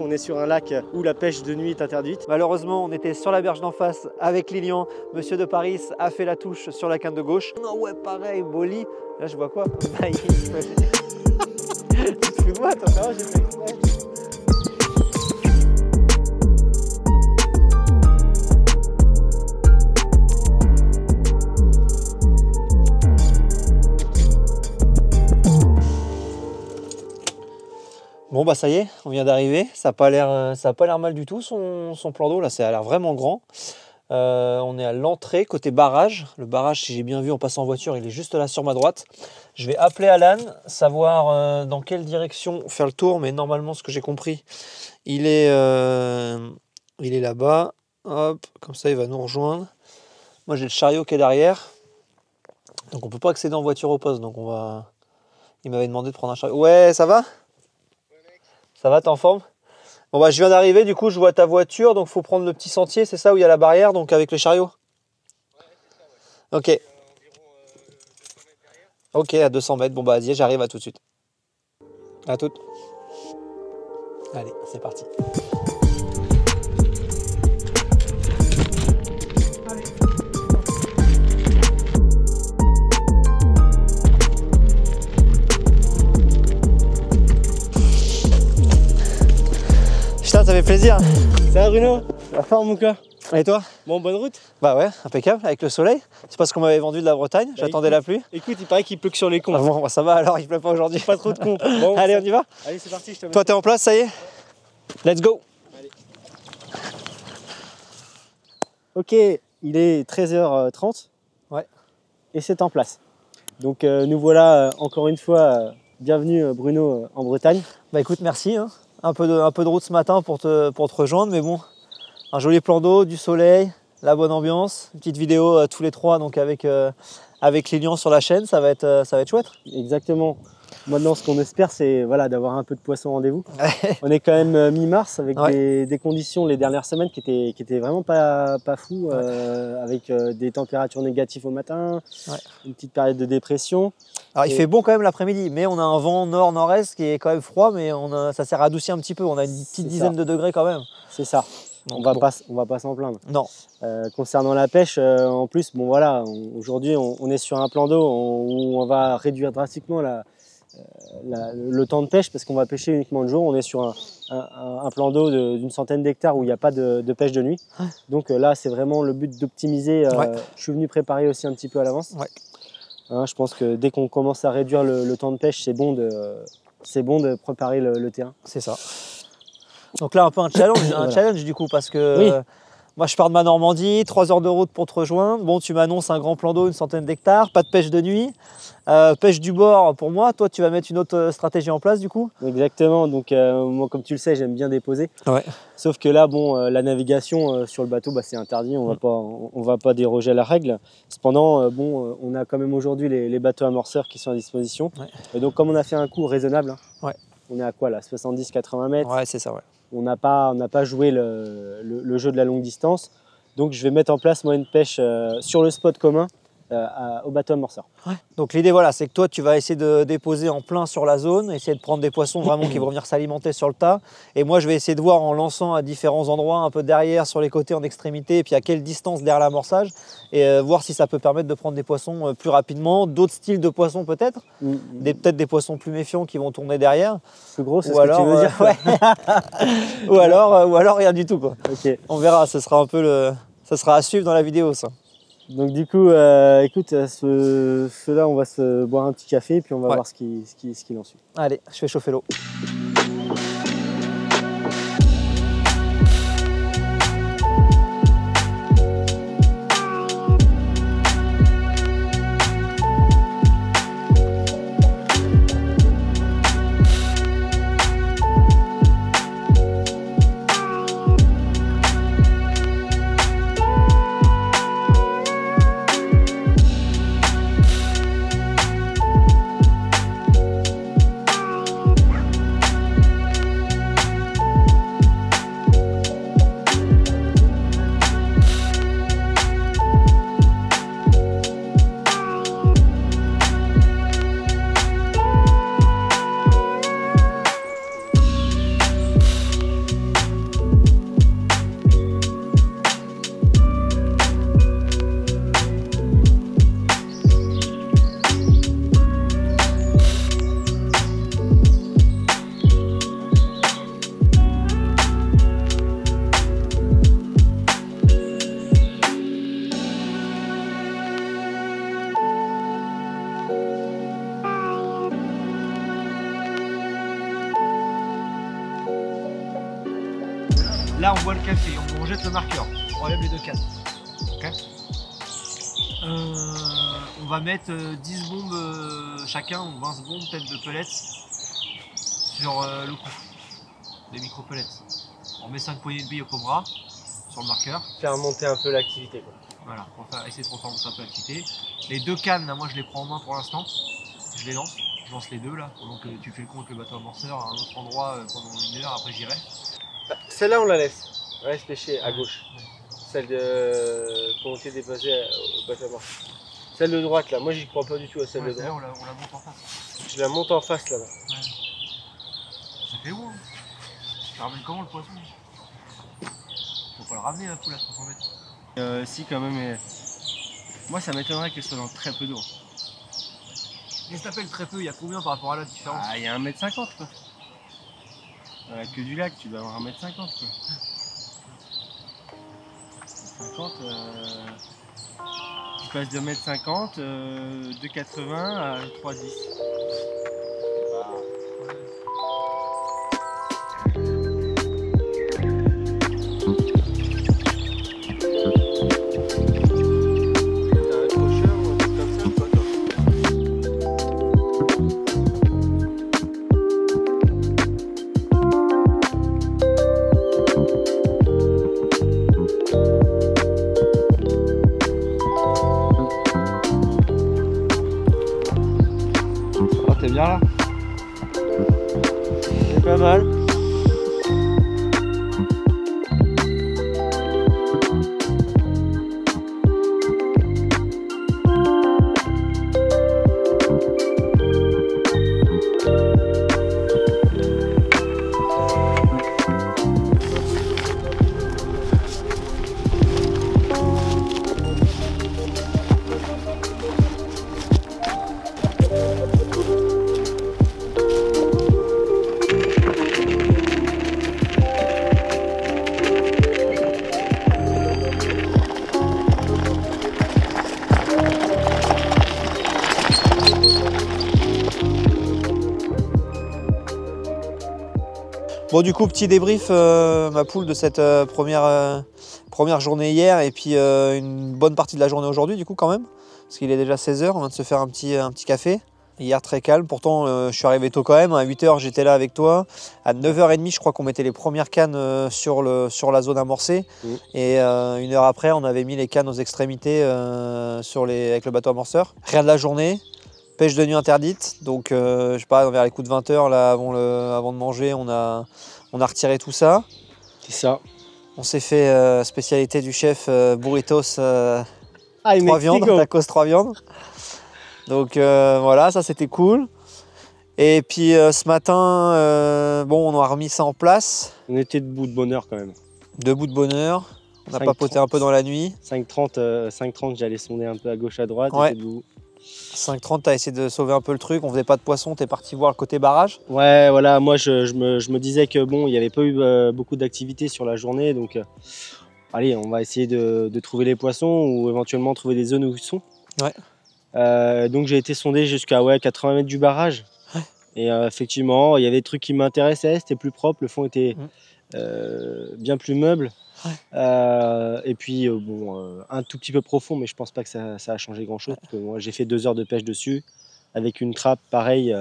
qu'on est sur un lac où la pêche de nuit est interdite. Malheureusement, on était sur la berge d'en face avec Lilian. Monsieur de Paris a fait la touche sur la canne de gauche. Non, ouais, pareil, Boli. Là, je vois quoi? Tu te fous de moi, toi? Non, j'ai fait exprès. Bon bah ça y est, on vient d'arriver, ça n'a pas l'air mal du tout son plan d'eau, là ça a l'air vraiment grand. On est à l'entrée côté barrage, le barrage si j'ai bien vu en passant en voiture il est juste là sur ma droite. Je vais appeler Alan, savoir dans quelle direction faire le tour, mais normalement ce que j'ai compris, il est là-bas, hop, comme ça il va nous rejoindre. Moi j'ai le chariot qui est derrière, donc on peut pas accéder en voiture au poste, donc il m'avait demandé de prendre un chariot. Ouais, ça va ? Ça va, t'es en forme? Bon bah je viens d'arriver, du coup je vois ta voiture, donc faut prendre le petit sentier, c'est ça où il y a la barrière, donc avec le chariot? Ouais, c'est ça, ouais. Ok. Ok, à 200 mètres, bon bah vas-y, j'arrive, à tout de suite. À toutes. Allez, c'est parti. Putain, ça fait plaisir. Ça va Bruno? La forme mon gars? Et toi? Bon, bonne route? Bah ouais, impeccable, avec le soleil. C'est parce qu'on m'avait vendu de la Bretagne, j'attendais la pluie. Écoute, il paraît qu'il pleut que sur les cons. Ah bon, bah ça va alors, il pleut pas aujourd'hui. Pas trop de cons. Bon, allez, on y va? Allez, c'est parti, je te mets. Toi, t'es en place, ça y est? Let's go. Allez. Ok, il est 13h30. Ouais. Et c'est en place. Donc nous voilà encore une fois, bienvenue Bruno en Bretagne. Bah écoute, merci. Hein. Un peu de route ce matin pour te rejoindre, mais bon, un joli plan d'eau, du soleil, la bonne ambiance, une petite vidéo tous les trois donc avec Lilian sur la chaîne, ça va être chouette. Exactement. Maintenant, ce qu'on espère, c'est voilà, d'avoir un peu de poisson au rendez-vous. On est quand même mi-mars avec des conditions les dernières semaines qui étaient vraiment pas fou, avec des températures négatives au matin, une petite période de dépression. Alors il fait bon quand même l'après-midi, mais on a un vent nord-nord-est qui est quand même froid, mais ça s'est radouci un petit peu. On a une petite dizaine de degrés quand même. C'est ça. Donc, on va pas s'en plaindre. Non. Concernant la pêche, en plus, bon voilà, aujourd'hui on est sur un plan d'eau où on va réduire drastiquement le temps de pêche parce qu'on va pêcher uniquement de jour. On est sur un plan d'eau d'une centaine d'hectares où il n'y a pas de pêche de nuit. Donc là, c'est vraiment le but d'optimiser. Je suis venu préparer aussi un petit peu à l'avance. Je pense que dès qu'on commence à réduire le temps de pêche, c'est bon de préparer le terrain. C'est ça. Donc là, un peu un challenge du coup, parce que moi je pars de ma Normandie, 3 heures de route pour te rejoindre. Bon, tu m'annonces un grand plan d'eau, une centaine d'hectares, pas de pêche de nuit, pêche du bord pour moi. Toi, tu vas mettre une autre stratégie en place du coup? Exactement. Donc moi, comme tu le sais, j'aime bien déposer. Sauf que là, bon, la navigation sur le bateau, c'est interdit. On va pas déroger à la règle. Cependant, bon, on a quand même aujourd'hui les bateaux amorceurs qui sont à disposition. Et donc, comme on a fait un coup raisonnable, on est à quoi là, 70-80 mètres. Ouais, c'est ça. On n'a pas joué le jeu de la longue distance. Donc je vais mettre en place moi une pêche sur le spot commun au bateau amorceur. Donc l'idée voilà, c'est que toi tu vas essayer de déposer en plein sur la zone, essayer de prendre des poissons vraiment qui vont venir s'alimenter sur le tas. Et moi je vais essayer de voir en lançant à différents endroits, un peu derrière, sur les côtés, en extrémité, et puis à quelle distance derrière l'amorçage, et voir si ça peut permettre de prendre des poissons plus rapidement, d'autres styles de poissons peut-être, peut-être des poissons plus méfiants qui vont tourner derrière. Plus gros, c'est ce que tu veux dire. ou alors rien du tout quoi. On verra, ce sera un peu ça sera à suivre dans la vidéo ça. Donc du coup, écoute, ceux-là, on va se boire un petit café et puis on va voir ce qu'il en suit. Allez, je fais chauffer l'eau. Là, on boit le café, on jette le marqueur, on enlève les 2 cannes. Okay. On va mettre 10 bombes chacun, ou 20 bombes peut-être de pellets sur le coup, des micro-pellets. On met 5 poignées de billes au cobra sur le marqueur. Faire monter un peu l'activité. Voilà, pour essayer de faire monter un peu l'activité. Les 2 cannes, là, moi je les prends en main pour l'instant. Je les lance. Je lance les 2 là, pendant que tu fais le con avec le bateau amorceur à un autre endroit pendant 1 heure, après j'irai. Celle-là on la laisse. On laisse pêcher à gauche. Celle de qu'on était déposée au bateau amorceur. Celle de droite là, moi j'y crois pas du tout à celle de droite. On la monte en face. Je la monte en face là-bas. Ouais. Ça fait où hein? Tu ramènes comment le poisson? Faut pas le ramener à poule à 300 mètres. Si quand même, moi ça m'étonnerait qu'elle soit dans très peu d'eau. Qu'est-ce que t'appelles très peu? Il y a combien par rapport à la différence? Ah, il y a 1,50 m quoi. Que du lac, tu dois avoir 1,50 m quoi. 50, tu passes de 1,50 m, 2,80 à 3,10. T'es bien là? C'est pas mal. Bon du coup petit débrief ma poule de cette première journée hier et puis une bonne partie de la journée aujourd'hui du coup quand même. Parce qu'il est déjà 16 h, on vient de se faire un petit café. Hier très calme, pourtant je suis arrivé tôt quand même, à 8 h j'étais là avec toi. À 9 h 30 je crois qu'on mettait les premières cannes sur la zone amorcée. Et 1 heure après on avait mis les cannes aux extrémités avec le bateau amorceur. Rien de la journée. Pêche de nuit interdite, donc je sais pas, vers les coups de 20 h là, avant de manger, on a retiré tout ça. C'est ça. On s'est fait spécialité du chef burritos 3 viandes, tacos 3 viandes. Donc voilà, ça c'était cool. Et puis ce matin, bon, on a remis ça en place. On était debout de bonne heure quand même. Debout de bonne heure. On a papoté un peu dans la nuit. 5h30, j'allais sonder un peu à gauche, à droite. Ouais. 5h30, tu as essayé de sauver un peu le truc, on faisait pas de poisson, tu es parti voir le côté barrage. Ouais, voilà, moi je me disais que bon, il n'y avait pas eu beaucoup d'activité sur la journée, donc allez, on va essayer de trouver les poissons ou éventuellement trouver des zones où ils sont. Ouais. Donc j'ai été sondé jusqu'à 80 mètres du barrage. Ouais. Et effectivement, il y avait des trucs qui m'intéressaient, c'était plus propre, le fond était bien plus meuble. Ouais. Et puis un tout petit peu profond, mais je pense pas que ça a changé grand chose. Parce que moi j'ai fait 2 heures de pêche dessus avec une trappe pareil,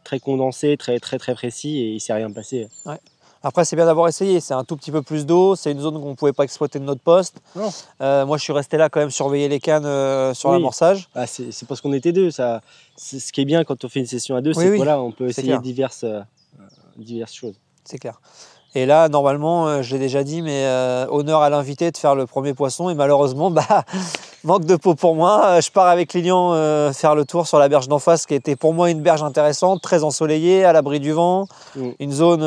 très condensée, très précis, et il s'est rien passé. Ouais. Après c'est bien d'avoir essayé, c'est un tout petit peu plus d'eau, c'est une zone qu'on ne pouvait pas exploiter de notre poste. Moi je suis resté là quand même surveiller les cannes sur l'amorçage. Ah, c'est parce qu'on était deux, ça. Ce qui est bien quand on fait une session à deux, c'est que voilà, on peut essayer diverses choses. C'est clair. Et là, normalement, je l'ai déjà dit, mais honneur à l'invité de faire le premier poisson. Et malheureusement, manque de peau pour moi. Je pars avec Lilian faire le tour sur la berge d'en face, qui était pour moi une berge intéressante, très ensoleillée, à l'abri du vent. Une zone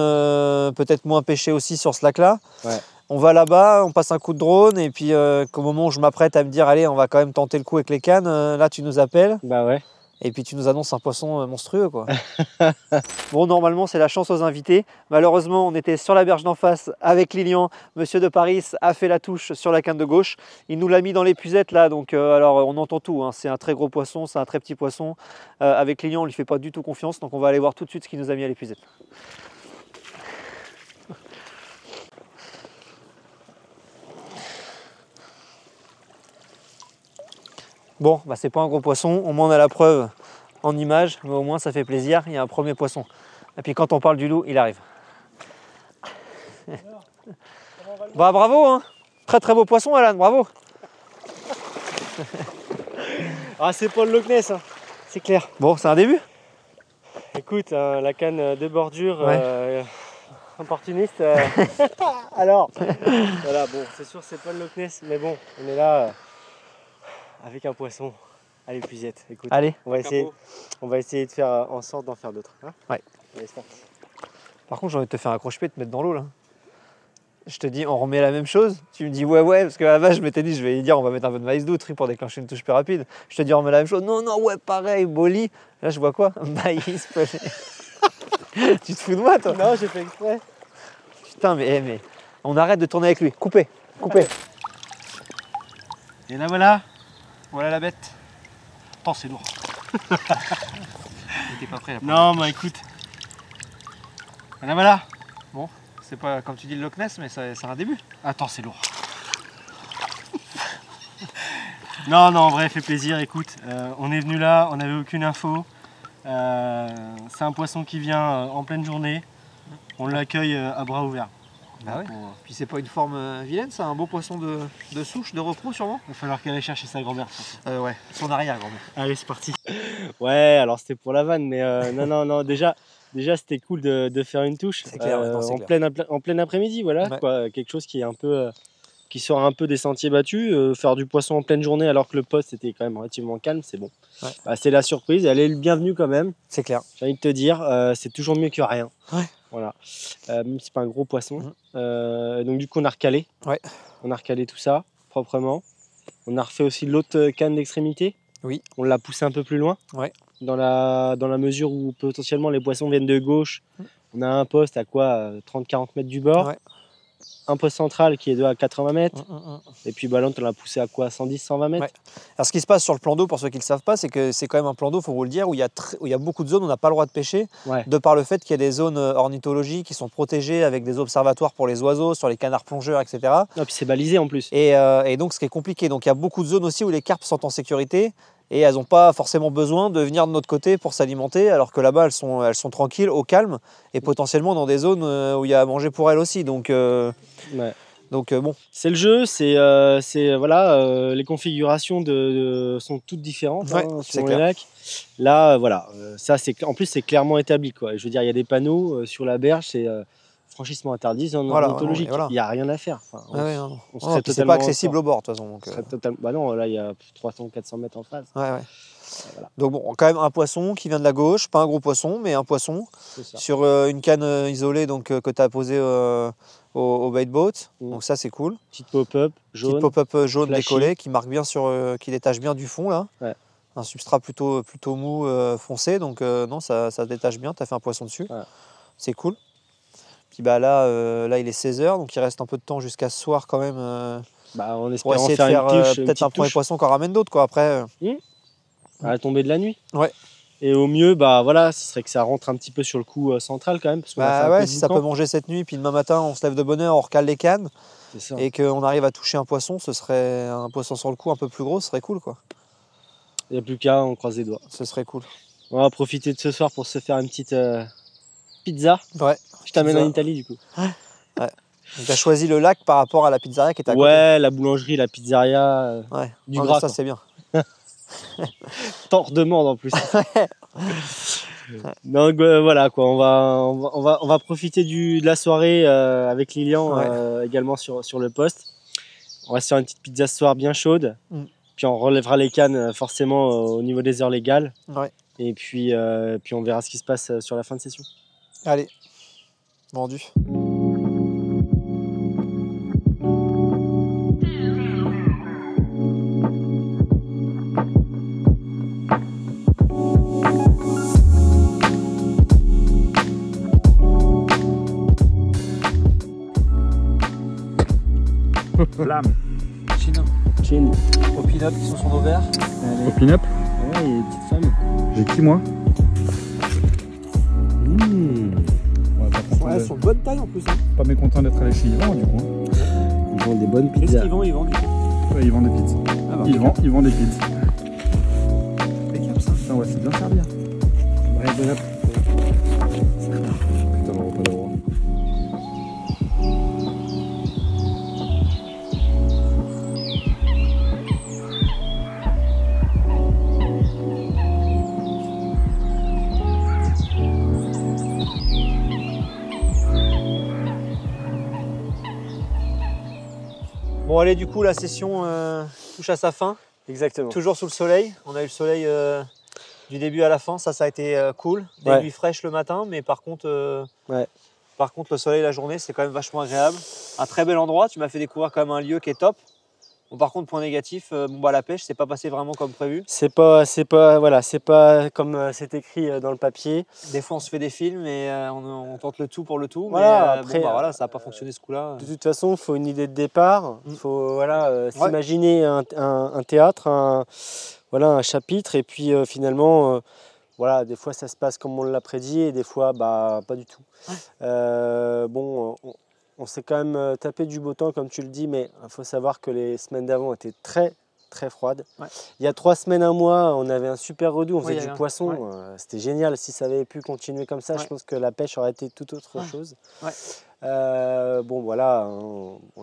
peut-être moins pêchée aussi sur ce lac-là. Ouais. On va là-bas, on passe un coup de drone. Et puis, au moment où je m'apprête à me dire, allez, on va quand même tenter le coup avec les cannes, là, tu nous appelles. Bah ouais. Et puis tu nous annonces un poisson monstrueux quoi. Bon, normalement c'est la chance aux invités. Malheureusement on était sur la berge d'en face avec Lilian. Monsieur de Paris a fait la touche sur la canne de gauche. Il nous l'a mis dans l'épuisette là, donc alors on entend tout, hein. C'est un très gros poisson, c'est un très petit poisson. Avec Lilian on lui fait pas du tout confiance, donc on va aller voir tout de suite ce qu'il nous a mis à l'épuisette. Bon, bah c'est pas un gros poisson, on m'en a la preuve en image, mais au moins ça fait plaisir, il y a un premier poisson. Et puis quand on parle du loup, il arrive. Bah bravo hein. Très très beau poisson Alan, bravo. Ah c'est pas le Loch Ness, hein. C'est clair. Bon, c'est un début. Écoute, la canne de bordure Ouais. opportuniste. Alors, voilà, bon, c'est sûr c'est pas le Loch Ness, mais bon, on est là avec un poisson. Allez Puisette, écoute. Allez. On va essayer de faire en sorte d'en faire d'autres. Hein, ouais. Allez, c'est parti. Par contre, j'ai envie de te faire un croche-pied, de te mettre dans l'eau là. Je te dis, on remet la même chose. Tu me dis, ouais, parce qu'à la base, je m'étais dit, je vais lui dire, on va mettre un peu de maïs doux, tri pour déclencher une touche plus rapide. Je te dis, on remet la même chose. Non, ouais, pareil, Boli. Là, je vois quoi? Maïs, pelé. Tu te fous de moi, toi? Non, j'ai fait exprès. Putain, mais on arrête de tourner avec lui. Coupez. Et là, voilà la bête. Attends, c'est lourd. T'es pas prêt là. Non, bah écoute. Voilà. Bon, c'est pas comme tu dis le Loch Ness, mais c'est un début. Attends, c'est lourd. Non, en vrai, fait plaisir. Écoute, on est venu là, on n'avait aucune info. C'est un poisson qui vient en pleine journée. On l'accueille à bras ouverts. Bah ouais. Puis c'est pas une forme vilaine, c'est un beau poisson de souche, de repos sûrement. Il va falloir qu'elle aille chercher sa grand-mère. Ouais, son arrière-grand-mère. Allez, c'est parti. Ouais, alors c'était pour la vanne, mais non, déjà c'était cool de faire une touche. C'est clair, en plein après-midi, voilà, ouais. quoi, quelque chose qui est un peu qui sort un peu des sentiers battus. Faire du poisson en pleine journée alors que le poste était quand même relativement calme, c'est bon. Ouais. Bah, c'est la surprise, elle est le bienvenu quand même. C'est clair. J'ai envie de te dire, c'est toujours mieux que rien. Ouais. Voilà. Même si c'est pas un gros poisson. Donc du coup on a recalé. Ouais. On a recalé tout ça proprement. On a refait aussi l'autre canne d'extrémité. Oui. On l'a poussé un peu plus loin. Ouais. Dans la mesure où potentiellement les poissons viennent de gauche. On a un poste à quoi 30-40 mètres du bord. Ouais. Un poste central qui est de à 80 mètres. Et puis l'autre on l'a poussé à quoi 110-120 mètres. Ouais. Alors ce qui se passe sur le plan d'eau, pour ceux qui ne le savent pas, c'est que c'est quand même un plan d'eau, il faut vous le dire, où il y a beaucoup de zones où on n'a pas le droit de pêcher, de par le fait qu'il y a des zones ornithologiques qui sont protégées avec des observatoires pour les oiseaux, sur les canards plongeurs, etc. Et puis c'est balisé en plus. Et donc ce qui est compliqué, donc il y a beaucoup de zones aussi où les carpes sont en sécurité et elles n'ont pas forcément besoin de venir de notre côté pour s'alimenter, alors que là-bas elles sont tranquilles, au calme, et potentiellement dans des zones où il y a à manger pour elles aussi. Donc bon. C'est le jeu, les configurations sont toutes différentes selon les lacs. Là, ça en plus c'est clairement établi, quoi. Je veux dire, il y a des panneaux sur la berge, c'est franchissement interdit, zone ornithologique. Il n'y a rien à faire. Enfin, c'est pas accessible au bord, de toute façon. Bah non, là il y a 300-400 mètres en face. Voilà. Donc bon, quand même un poisson qui vient de la gauche, pas un gros poisson, mais un poisson sur une canne isolée donc, que tu as posée au bait boat. Donc ça c'est cool. Petite pop-up jaune, décollée qui marque bien qui détache bien du fond là. Ouais. Un substrat plutôt mou foncé, donc non ça détache bien, tu as fait un poisson dessus. Ouais. C'est cool. Puis bah là il est 16h, donc il reste un peu de temps jusqu'à ce soir quand même. On espère pour essayer de faire peut-être un premier poisson qu'on ramène d'autres quoi après. À la tombée de la nuit. Ouais. Et au mieux, ce serait que ça rentre un petit peu sur le coup central quand même. Parce si ça peut manger cette nuit, puis demain matin on se lève de bonne heure, on recale les cannes, et qu'on arrive à toucher un poisson, ce serait un poisson sur le coup un peu plus gros, ce serait cool quoi. Il n'y a plus qu'à, on croise les doigts. Ce serait cool. On va profiter de ce soir pour se faire une petite pizza. Ouais. Je t'amène en Italie du coup. Ouais. Donc, tu as choisi le lac par rapport à la pizzeria qui est à côté. Ouais, la boulangerie, la pizzeria, du gras. Ça c'est bien. Tant de demande en plus. Donc voilà quoi, on va profiter de la soirée avec Lilian également sur le poste. On va se faire une petite pizza ce soir bien chaude. Puis on relèvera les cannes forcément au niveau des heures légales. Ouais. Et puis on verra ce qui se passe sur la fin de session. Allez, vendu. Flamme. Chin. Au pin-up qui sont sur nos verres. Au pin-up. Ouais, il y a des petites femmes. J'ai qui moi? Elles sont de bonne taille en plus. Pas mécontent d'être allé chez Yvan du coup. Ils vendent des bonnes pizzas. Qu'est-ce qu'ils vendent du coup? Ouais, ils vendent des pizzas. Ils vendent des pizzas. on va se bien servir. Ouais, bon app. Putain, on va pas l'avoir. Bon allez, du coup la session touche à sa fin. Exactement. Toujours sous le soleil. On a eu le soleil du début à la fin. Ça a été cool. Des Ouais. nuits fraîches le matin, mais par contre, Ouais. le soleil la journée, c'est quand même vachement agréable. Un très bel endroit. Tu m'as fait découvrir quand même un lieu qui est top. Bon, par contre, point négatif, la pêche, c'est pas passé vraiment comme prévu. C'est pas comme c'est écrit dans le papier. Des fois, on se fait des films et on tente le tout pour le tout. Voilà, mais après, voilà, ça n'a pas fonctionné ce coup-là. De toute façon, il faut une idée de départ. Il Mm. faut s'imaginer un théâtre, un chapitre, et puis finalement, des fois ça se passe comme on l'a prédit, et des fois pas du tout. Ouais. On s'est quand même tapé du beau temps, comme tu le dis, mais il faut savoir que les semaines d'avant étaient très très froides. Ouais. Il y a 3 semaines, un mois, on avait un super redout, on Ouais, il y faisait avait du poisson. ouais. C'était génial. Si ça avait pu continuer comme ça, Ouais. je pense que la pêche aurait été tout autre Ouais. chose. Ouais. On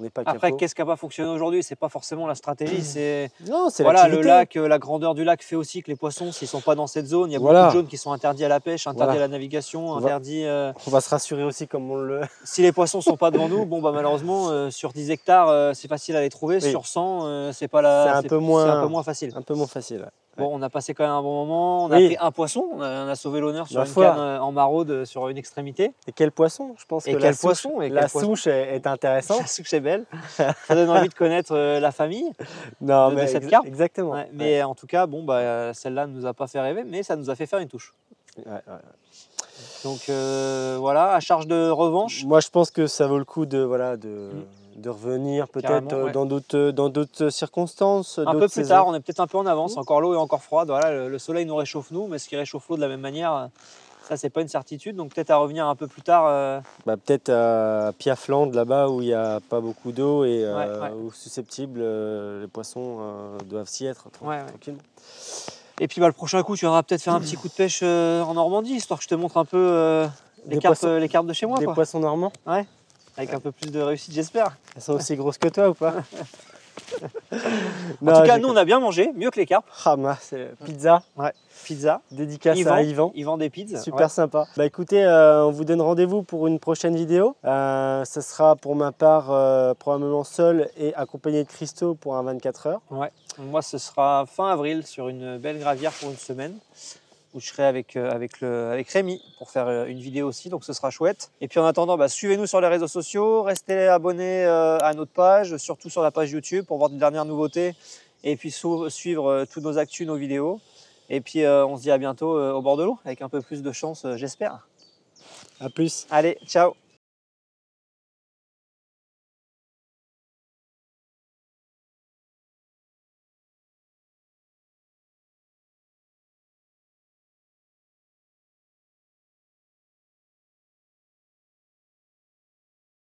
n'est pas Après, capot. qu'est-ce qui n'a pas fonctionné aujourd'hui? C'est pas forcément la stratégie, c'est Non, c'est voilà, le l'activité. lac, la grandeur du lac fait aussi que les poissons, s'ils sont pas dans cette zone, il y a Voilà. beaucoup de zones qui sont interdits à la pêche, interdits Voilà. à la navigation, On va- interdits. On va se rassurer aussi comme on le... Si les poissons sont pas devant nous, malheureusement, sur 10 hectares, c'est facile à les trouver. Oui. Sur 100, c'est pas la. C'est un peu moins facile. Un peu moins facile. Ouais. Bon, on a passé quand même un bon moment. On a Oui. pris un poisson. On a sauvé l'honneur sur Ma une foi. canne en maraude sur une extrémité. Et quel poisson? Je pense Et que quel la souche, poisson, et la quel poisson. souche est intéressante. La souche est belle. Ça donne envie de connaître la famille. Non, de cette carpe. exactement. Ouais, mais en tout cas, celle-là ne nous a pas fait rêver, mais ça nous a fait faire une touche. Ouais. Donc voilà, à charge de revanche. Moi, je pense que ça vaut le coup de revenir peut-être Carrément, ouais. dans d'autres circonstances. Un peu d'autres plus saisons. tard, on est peut-être un peu en avance. Encore l'eau est encore froide. Voilà, le soleil nous réchauffe nous, mais ce qui réchauffe l'eau de la même manière, ça c'est pas une certitude. Donc peut-être à revenir un peu plus tard. Peut-être à Piafland, là-bas où il n'y a pas beaucoup d'eau et Ouais. où susceptibles, les poissons doivent s'y être Ouais. tranquillement. Et puis le prochain coup, tu viendras peut-être faire un petit coup de pêche en Normandie, histoire que je te montre un peu les carpes de chez moi. Des Quoi. poissons normands. Avec un peu plus de réussite, j'espère. Elles sont aussi grosses que toi ou pas? En tout cas, nous, on a bien mangé, mieux que les carpes. C'est pizza, Pizza. dédicace à Yvan. Ils vendent des pizzas. Super sympa. Écoutez, on vous donne rendez-vous pour une prochaine vidéo. Ce sera pour ma part probablement seul et accompagné de Christo pour un 24 heures. Ouais. Moi, ce sera fin avril sur une belle gravière pour une semaine où je serai avec Rémi pour faire une vidéo aussi, donc ce sera chouette. Et puis en attendant, suivez-nous sur les réseaux sociaux, restez abonnés à notre page, surtout sur la page YouTube pour voir des dernières nouveautés et puis suivre toutes nos actus, nos vidéos. Et puis on se dit à bientôt au bord de l'eau avec un peu plus de chance, j'espère. À plus. Allez, ciao!